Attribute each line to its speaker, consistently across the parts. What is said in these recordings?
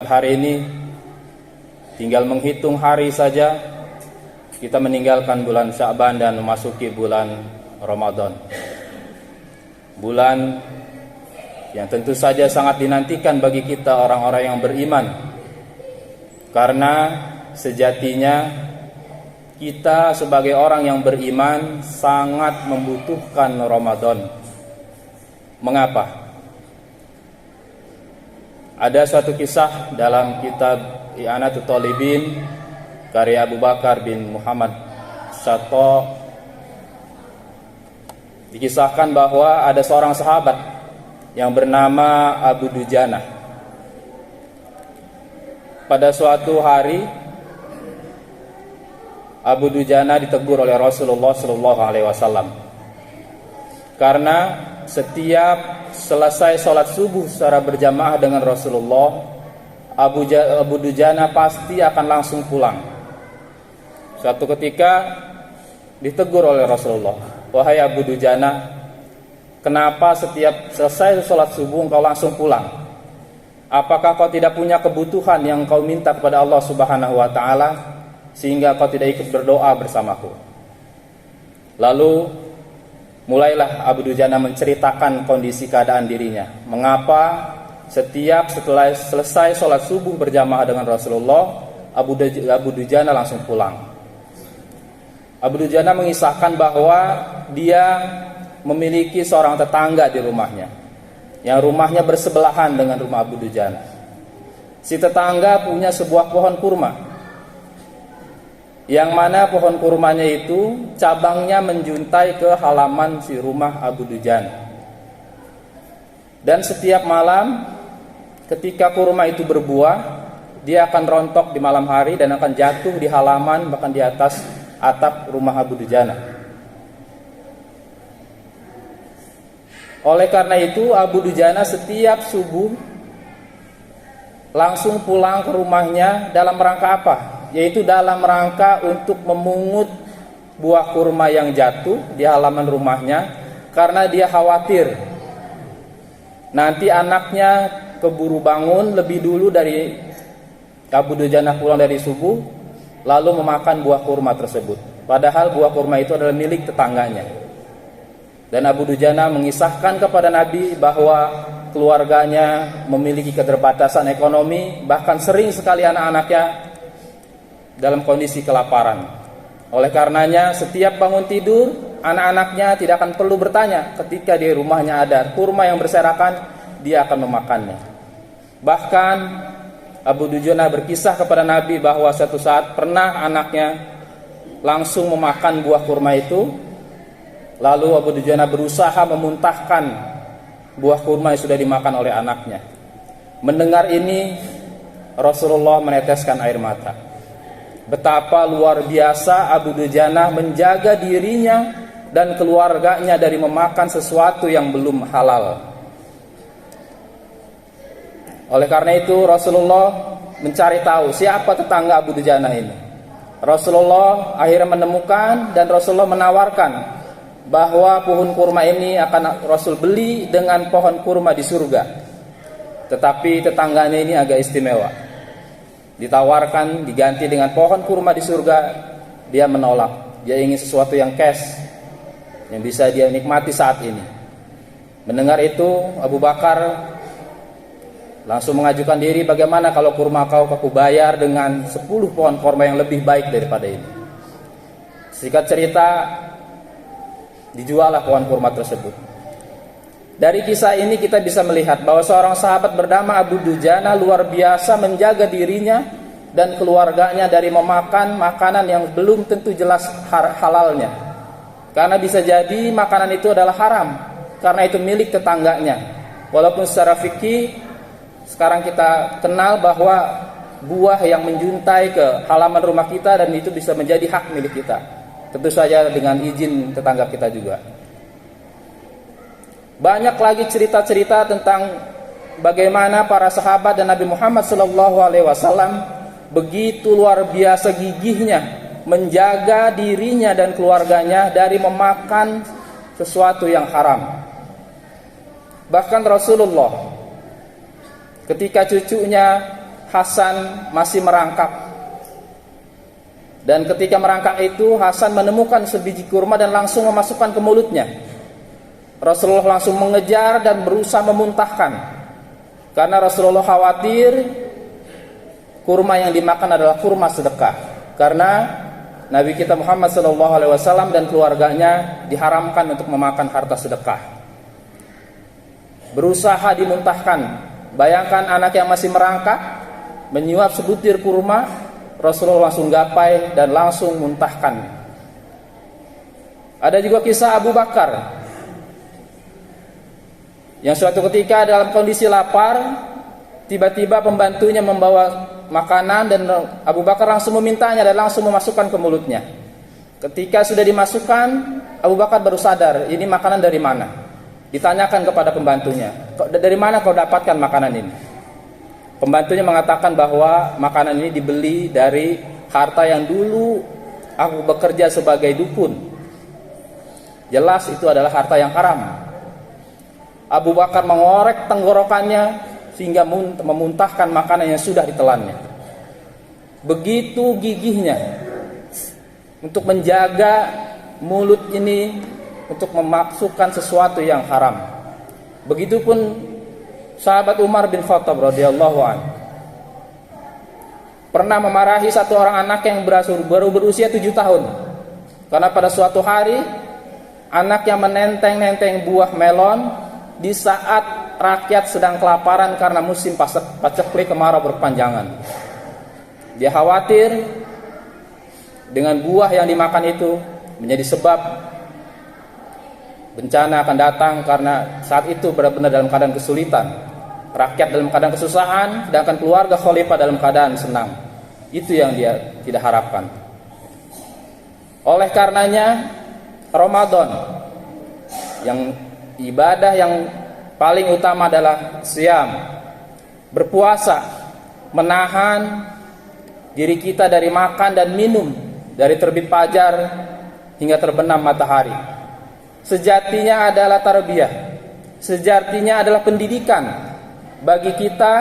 Speaker 1: hari ini tinggal menghitung hari saja kita meninggalkan bulan Sya'ban dan memasuki bulan Ramadan. Bulan yang tentu saja sangat dinantikan bagi kita orang-orang yang beriman. Karena sejatinya kita sebagai orang yang beriman sangat membutuhkan Ramadan. Mengapa? Ada suatu kisah dalam kitab I'anatul Talibin karya Abu Bakar bin Muhammad Syato. Dikisahkan bahwa ada seorang sahabat yang bernama Abu Dujana. Pada suatu hari Abu Dujana ditegur oleh Rasulullah SAW karena setiap selesai sholat subuh secara berjamaah dengan Rasulullah, Abu Dujana pasti akan langsung pulang. Suatu ketika ditegur oleh Rasulullah, "Wahai Abu Dujana, kenapa setiap selesai sholat subuh engkau langsung pulang? Apakah kau tidak punya kebutuhan yang kau minta kepada Allah Subhanahu wa ta'ala sehingga kau tidak ikut berdoa bersamaku?" Lalu mulailah Abu Dujana menceritakan kondisi keadaan dirinya. Mengapa setelah selesai sholat subuh berjamaah dengan Rasulullah, Abu Dujana langsung pulang. Abu Dujana mengisahkan bahwa dia memiliki seorang tetangga di rumahnya, yang rumahnya bersebelahan dengan rumah Abu Dujana. Si tetangga punya sebuah pohon kurma, yang mana pohon kurmanya itu cabangnya menjuntai ke halaman si rumah Abu Dujana. Dan setiap malam ketika kurma itu berbuah, dia akan rontok di malam hari dan akan jatuh di halaman bahkan di atas atap rumah Abu Dujana. Oleh karena itu Abu Dujana setiap subuh langsung pulang ke rumahnya dalam rangka apa? Yaitu dalam rangka untuk memungut buah kurma yang jatuh di halaman rumahnya, karena dia khawatir nanti anaknya keburu bangun lebih dulu dari Abu Dujana pulang dari subuh, lalu memakan buah kurma tersebut. Padahal buah kurma itu adalah milik tetangganya. Dan Abu Dujana mengisahkan kepada Nabi bahwa keluarganya memiliki keterbatasan ekonomi, bahkan sering sekali anak-anaknya dalam kondisi kelaparan. Oleh karenanya setiap bangun tidur, anak-anaknya tidak akan perlu bertanya. Ketika di rumahnya ada kurma yang berserakan, dia akan memakannya. Bahkan Abu Dujana berkisah kepada Nabi bahwa suatu saat pernah anaknya langsung memakan buah kurma itu. Lalu Abu Dujana berusaha memuntahkan buah kurma yang sudah dimakan oleh anaknya. Mendengar ini, Rasulullah meneteskan air mata. Betapa luar biasa Abu Dujana menjaga dirinya dan keluarganya dari memakan sesuatu yang belum halal. Oleh karena itu Rasulullah mencari tahu siapa tetangga Abu Dujana ini. Rasulullah akhirnya menemukan dan Rasulullah menawarkan bahwa pohon kurma ini akan Rasul beli dengan pohon kurma di surga. Tetapi tetangganya ini agak istimewa. Ditawarkan diganti dengan pohon kurma di surga, dia menolak. Dia ingin sesuatu yang cash, yang bisa dia nikmati saat ini. Mendengar itu Abu Bakar langsung mengajukan diri, bagaimana kalau kurma kau aku bayar dengan 10 pohon kurma yang lebih baik daripada ini. Singkat cerita, dijuallah pohon kurma tersebut. Dari kisah ini kita bisa melihat bahwa seorang sahabat bernama Abu Dujana luar biasa menjaga dirinya dan keluarganya dari memakan makanan yang belum tentu jelas halalnya. Karena bisa jadi makanan itu adalah haram, karena itu milik tetangganya. Walaupun secara fikih sekarang kita kenal bahwa buah yang menjuntai ke halaman rumah kita dan itu bisa menjadi hak milik kita. Tentu saja dengan izin tetangga kita juga. Banyak lagi cerita-cerita tentang bagaimana para sahabat dan Nabi Muhammad SAW begitu luar biasa gigihnya menjaga dirinya dan keluarganya dari memakan sesuatu yang haram. Bahkan Rasulullah ketika cucunya Hasan masih merangkak. Dan ketika merangkak itu, Hasan menemukan sebiji kurma dan langsung memasukkan ke mulutnya. Rasulullah langsung mengejar dan berusaha memuntahkan, karena Rasulullah khawatir kurma yang dimakan adalah kurma sedekah. Karena Nabi kita Muhammad SAW dan keluarganya diharamkan untuk memakan harta sedekah. Berusaha dimuntahkan. Bayangkan anak yang masih merangkak menyuap sebutir kurma, Rasulullah langsung gapai dan langsung muntahkan. Ada juga kisah Abu Bakar yang suatu ketika dalam kondisi lapar, tiba-tiba pembantunya membawa makanan dan Abu Bakar langsung memintanya dan langsung memasukkan ke mulutnya. Ketika sudah dimasukkan, Abu Bakar baru sadar, ini makanan dari mana? Ditanyakan kepada pembantunya, dari mana kau dapatkan makanan ini? Pembantunya mengatakan bahwa makanan ini dibeli dari harta yang dulu aku bekerja sebagai dukun. Jelas itu adalah harta yang haram. Abu Bakar mengorek tenggorokannya sehingga memuntahkan makanan yang sudah ditelannya. Begitu gigihnya untuk menjaga mulut ini untuk memasukkan sesuatu yang haram. Begitupun sahabat Umar bin Khattab radhiyallahu anhu pernah memarahi satu orang anak yang baru berusia 7 tahun. Karena pada suatu hari anaknya menenteng-nenteng buah melon di saat rakyat sedang kelaparan karena musim paceklik kemarau berkepanjangan. Dia khawatir dengan buah yang dimakan itu menjadi sebab bencana akan datang, karena saat itu benar-benar dalam keadaan kesulitan. Rakyat dalam keadaan kesusahan, sedangkan keluarga khalifah dalam keadaan senang. Itu yang dia tidak harapkan. Oleh karenanya Ramadan, yang ibadah yang paling utama adalah siam, berpuasa, menahan diri kita dari makan dan minum dari terbit fajar hingga terbenam matahari. Sejatinya adalah tarbiyah, sejatinya adalah pendidikan bagi kita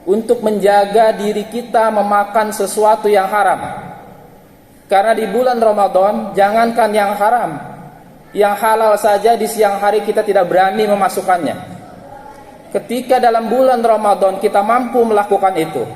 Speaker 1: untuk menjaga diri kita memakan sesuatu yang haram. Karena di bulan Ramadan, jangankan yang haram, yang halal saja di siang hari kita tidak berani memasukkannya. Ketika dalam bulan Ramadan kita mampu melakukan itu,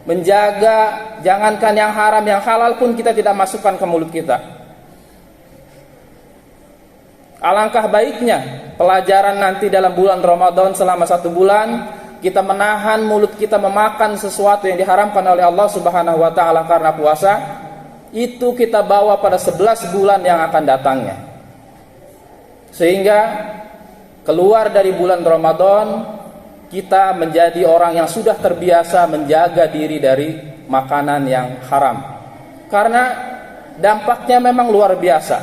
Speaker 1: menjaga jangankan yang haram, yang halal pun kita tidak masukkan ke mulut kita. Alangkah baiknya pelajaran nanti dalam bulan Ramadan selama 1 bulan, kita menahan mulut kita memakan sesuatu yang diharamkan oleh Allah Subhanahu wa taala karena puasa. Itu kita bawa pada 11 bulan yang akan datangnya. Sehingga keluar dari bulan Ramadan kita menjadi orang yang sudah terbiasa menjaga diri dari makanan yang haram. Karena dampaknya memang luar biasa.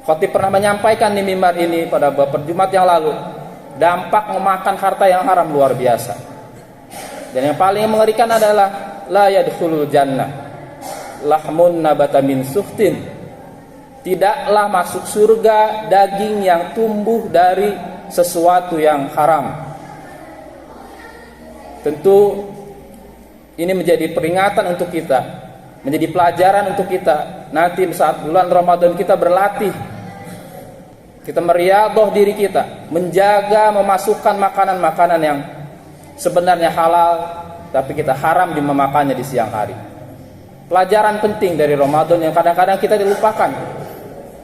Speaker 1: Khatib pernah menyampaikan di mimbar ini pada beberapa Jumat yang lalu, dampak memakan harta yang haram luar biasa. Dan yang paling mengerikan adalah la yadkhulul jannah lahmun nabata min suhtin. Tidaklah masuk surga daging yang tumbuh dari sesuatu yang haram. Tentu ini menjadi peringatan untuk kita, menjadi pelajaran untuk kita. Nanti saat bulan Ramadan kita berlatih, kita meriadoh diri kita, menjaga memasukkan makanan-makanan yang sebenarnya halal, tapi kita haram memakannya di siang hari. Pelajaran penting dari Ramadan yang kadang-kadang kita dilupakan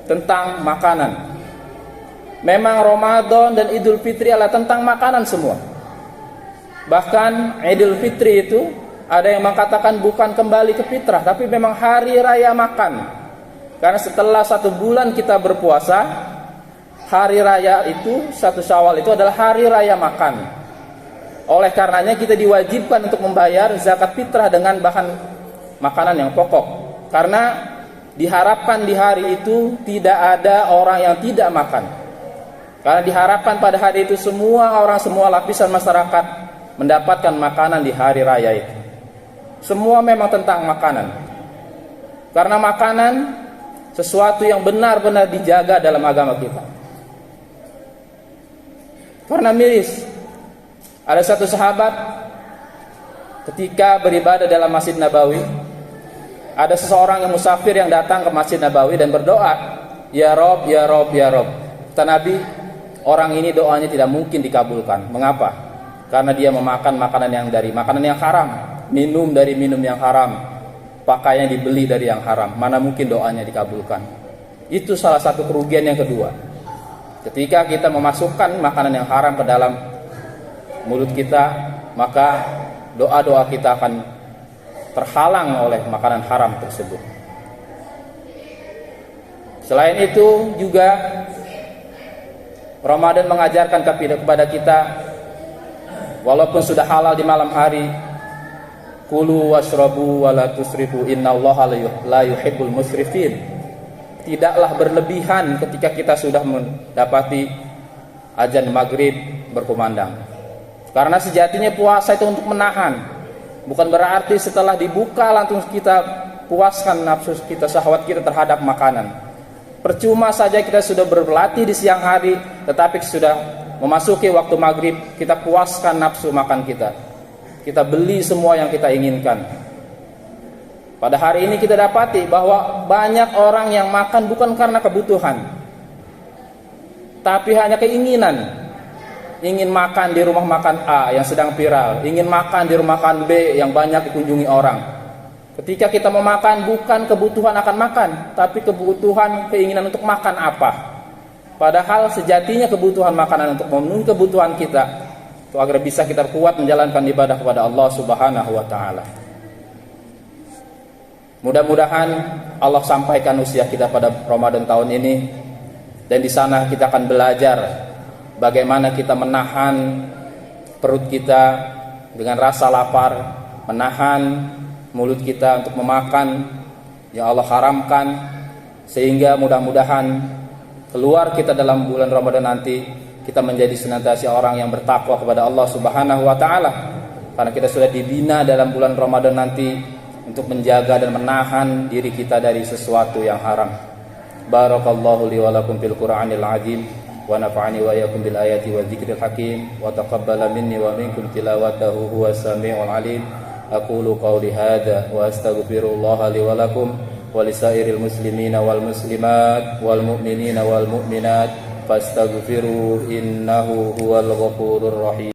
Speaker 1: tentang makanan. Memang Ramadan dan Idul Fitri adalah tentang makanan semua. Bahkan Idul Fitri itu ada yang mengatakan bukan kembali ke fitrah, tapi memang hari raya makan. Karena setelah 1 bulan kita berpuasa, hari raya itu 1 Syawal itu adalah hari raya makan. Oleh karenanya kita diwajibkan untuk membayar zakat fitrah dengan bahan makanan yang pokok. Karena diharapkan di hari itu tidak ada orang yang tidak makan. Karena diharapkan pada hari itu semua orang, semua lapisan masyarakat mendapatkan makanan di hari raya itu. Semua memang tentang makanan. Karena makanan sesuatu yang benar-benar dijaga dalam agama kita. Karena miris, ada satu sahabat ketika beribadah dalam Masjid Nabawi, ada seseorang yang musafir yang datang ke Masjid Nabawi dan berdoa, "Ya Rob, ya Rob, ya Rob." Kata Nabi, orang ini doanya tidak mungkin dikabulkan. Mengapa? Karena dia memakan makanan yang haram, minum dari minum yang haram, pakaian yang dibeli dari yang haram. Mana mungkin doanya dikabulkan? Itu salah satu kerugian yang kedua. Ketika kita memasukkan makanan yang haram ke dalam mulut kita, maka doa-doa kita akan terhalang oleh makanan haram tersebut. Selain itu juga Ramadan mengajarkan kepada kita, walaupun sudah halal di malam hari, kulu washrabu wa la tusrifu innallaha la yuhibbul musrifin. Tidaklah berlebihan ketika kita sudah mendapati azan maghrib berkumandang. Karena sejatinya puasa itu untuk menahan, bukan berarti setelah dibuka langsung kita puaskan nafsu kita, syahwat kita terhadap makanan. Percuma saja kita sudah berlatih di siang hari, tetapi sudah memasuki waktu maghrib kita puaskan nafsu makan kita. Kita beli semua yang kita inginkan. Pada hari ini kita dapati bahwa banyak orang yang makan bukan karena kebutuhan, tapi hanya keinginan. Ingin makan di rumah makan A yang sedang viral, ingin makan di rumah makan B yang banyak dikunjungi orang. Ketika kita mau makan, bukan kebutuhan akan makan, tapi kebutuhan, keinginan untuk makan apa. Padahal sejatinya kebutuhan makanan untuk memenuhi kebutuhan kita, itu agar bisa kita kuat menjalankan ibadah kepada Allah Subhanahu wa Ta'ala. Mudah-mudahan Allah sampaikan usia kita pada Ramadan tahun ini, dan di sana kita akan belajar bagaimana kita menahan perut kita dengan rasa lapar, menahan mulut kita untuk memakan yang Allah haramkan, sehingga mudah-mudahan keluar kita dalam bulan Ramadan nanti kita menjadi senantiasa orang yang bertakwa kepada Allah Subhanahu wa Ta'ala, karena kita sudah dibina dalam bulan Ramadan nanti untuk menjaga dan menahan diri kita dari sesuatu yang haram. Barakallahu li wa lakum fil Qur'anil azim, wa nafa'ani wa iyyakum bil ayati wa dzikril hakim, wa taqabbala minni wa minkum tilawatahu huwas samiul alim. Aqulu qawli hadza wa astaghfirullaha li wa lakum wa lisairil muslimina wal muslimat wal mu'minina wal mu'minat fastaghfiruhu innahu huwal ghafurur rahim.